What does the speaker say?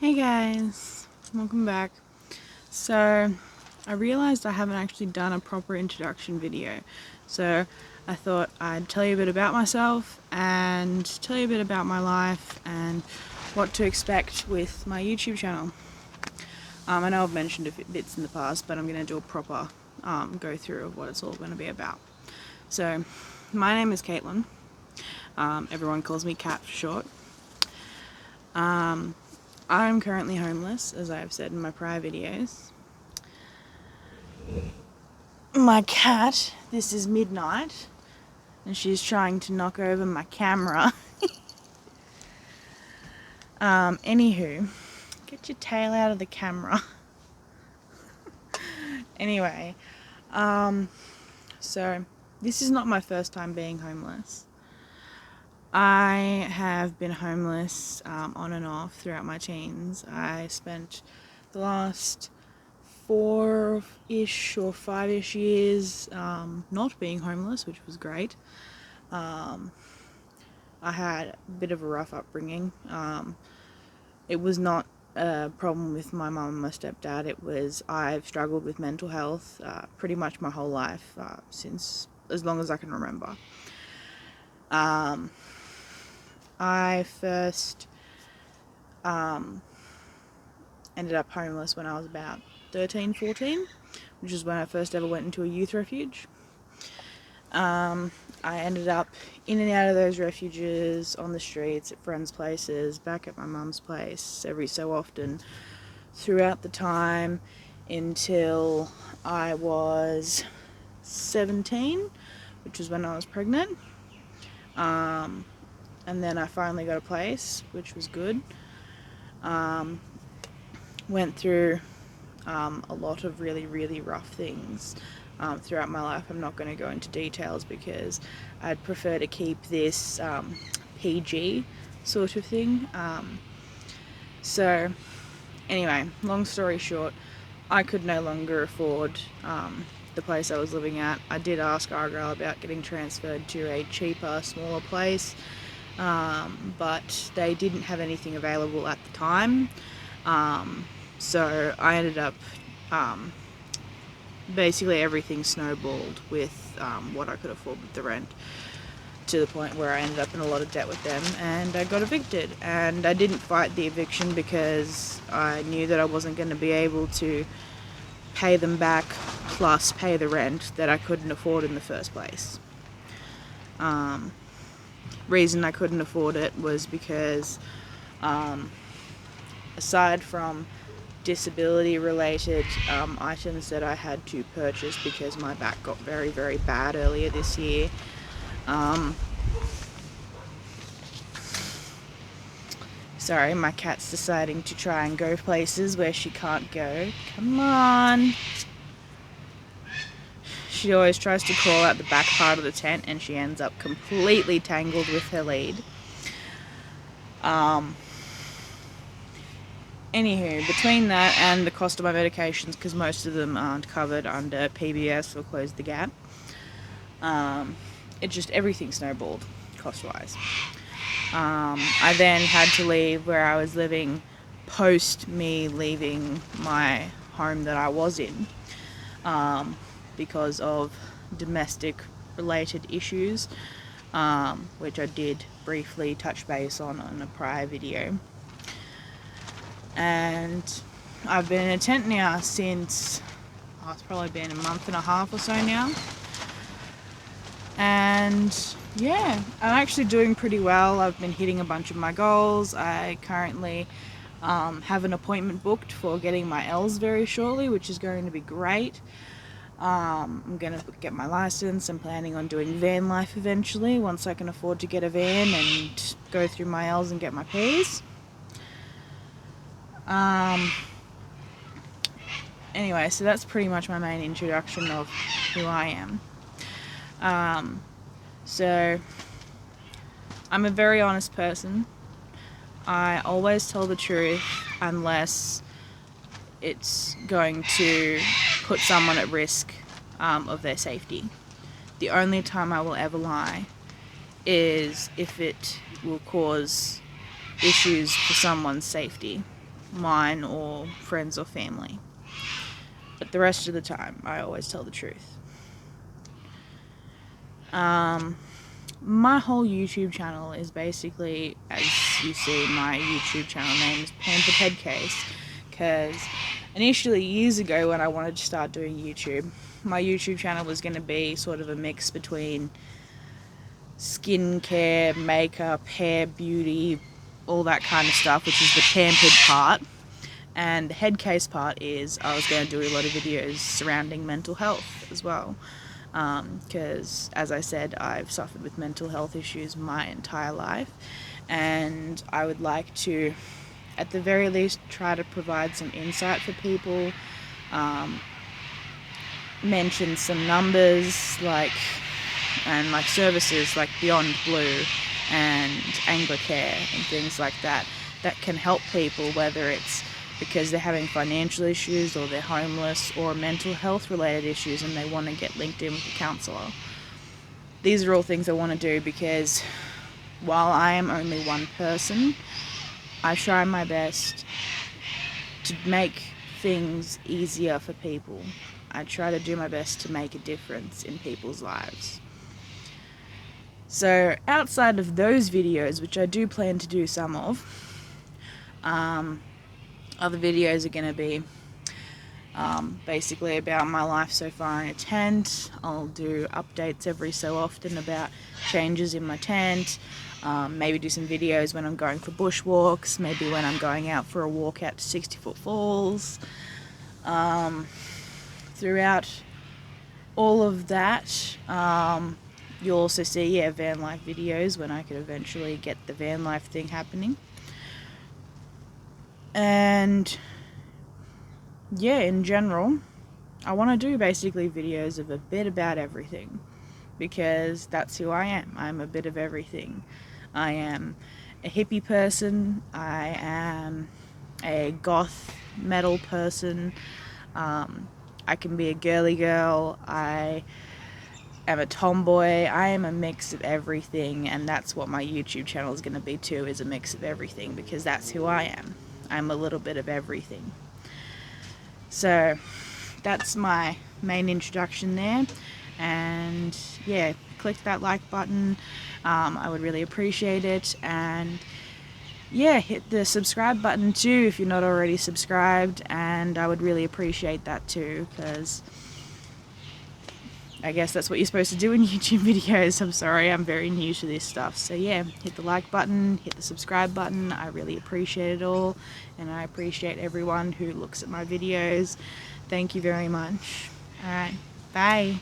Hey guys, welcome back. So I realized I haven't actually done a proper introduction video, so I thought I'd tell you a bit about myself and tell you a bit about my life and what to expect with my YouTube channel. I know I've mentioned a few bits in the past, but I'm going to do a proper go through of what it's all going to be about. So my name is Caitlin. Everyone calls me Cat for short. I'm currently homeless, as I have said in my prior videos. My cat, this is midnight, and she's trying to knock over my camera. Anywho, get your tail out of the camera. Anyway, so this is not my first time being homeless. I have been homeless on and off throughout my teens. I spent the last 4-ish or 5-ish years not being homeless, which was great. I had a bit of a rough upbringing. It was not a problem with my mum and my stepdad. It was I've struggled with mental health pretty much my whole life, since as long as I can remember. I first ended up homeless when I was about 13, 14, which is when I first ever went into a youth refuge. I ended up in and out of those refuges, on the streets, at friends' places, back at my mum's place every so often throughout the time until I was 17, which was when I was pregnant. And then I finally got a place, which was good. Went through a lot of really, really rough things throughout my life. I'm not going to go into details because I'd prefer to keep this PG sort of thing. So anyway, long story short, I could no longer afford the place I was living at. I did ask Argyle about getting transferred to a cheaper, smaller place, but they didn't have anything available at the time. So I ended up, basically everything snowballed with what I could afford with the rent, to the point where I ended up in a lot of debt with them and I got evicted. And I didn't fight the eviction because I knew that I wasn't going to be able to pay them back plus pay the rent that I couldn't afford in the first place. Reason I couldn't afford it was because aside from disability related items that I had to purchase because my back got very, very bad earlier this year, sorry, my cat's deciding to try and go places where she can't go. Come on. She always tries to crawl out the back part of the tent and she ends up completely tangled with her lead. Anywho, between that and the cost of my medications, because most of them aren't covered under PBS or Close the Gap, it just, everything snowballed cost-wise. I then had to leave where I was living post me leaving my home that I was in, because of domestic related issues, which I did briefly touch base on a prior video. And I've been in a tent now since, it's probably been a month and a half or so now. And yeah, I'm actually doing pretty well. I've been hitting a bunch of my goals. I currently have an appointment booked for getting my L's very shortly, which is going to be great. I'm going to get my license. I'm planning on doing van life eventually, once I can afford to get a van and go through my L's and get my P's. Anyway, so that's pretty much my main introduction of who I am. So I'm a very honest person. I always tell the truth unless it's going to put someone at risk of their safety. The only time I will ever lie is if it will cause issues for someone's safety. mine or friends or family. But the rest of the time, I always tell the truth. My whole YouTube channel is basically, as you see, my YouTube channel name is Pamper'd Head Case, because initially, years ago, when I wanted to start doing YouTube, my YouTube channel was going to be sort of a mix between skincare, makeup, hair, beauty, all that kind of stuff, which is the pampered part. And the head case part is I was going to do a lot of videos surrounding mental health as well. Because, as I said, I've suffered with mental health issues my entire life. And I would like to, at the very least, try to provide some insight for people. Mention some numbers, and services like Beyond Blue and Anglicare and things like that can help people, whether it's because they're having financial issues or they're homeless or mental health related issues and they want to get linked in with a counsellor. These are all things I want to do because while I am only one person, I try my best to make things easier for people. I try to do my best to make a difference in people's lives. So outside of those videos, which I do plan to do some of, other videos are going to be basically about my life so far in a tent. I'll do updates every so often about changes in my tent. Maybe do some videos when I'm going for bushwalks, maybe when I'm going out for a walk out to 60-foot falls. Throughout all of that, you'll also see van life videos when I could eventually get the van life thing happening. And in general, I want to do basically videos of a bit about everything, because that's who I am. I'm a bit of everything. I am a hippie person, I am a goth metal person, I can be a girly girl, I am a tomboy. I am a mix of everything, and that's what my YouTube channel is going to be too, is a mix of everything, because that's who I am. I'm a little bit of everything. So that's my main introduction there, and click that like button. I would really appreciate it, and hit the subscribe button too if you're not already subscribed, and I would really appreciate that too, because I guess that's what you're supposed to do in YouTube videos. I'm sorry, I'm very new to this stuff. So hit the like button, hit the subscribe button. I really appreciate it all, and I appreciate everyone who looks at my videos. Thank you very much. Alright, bye.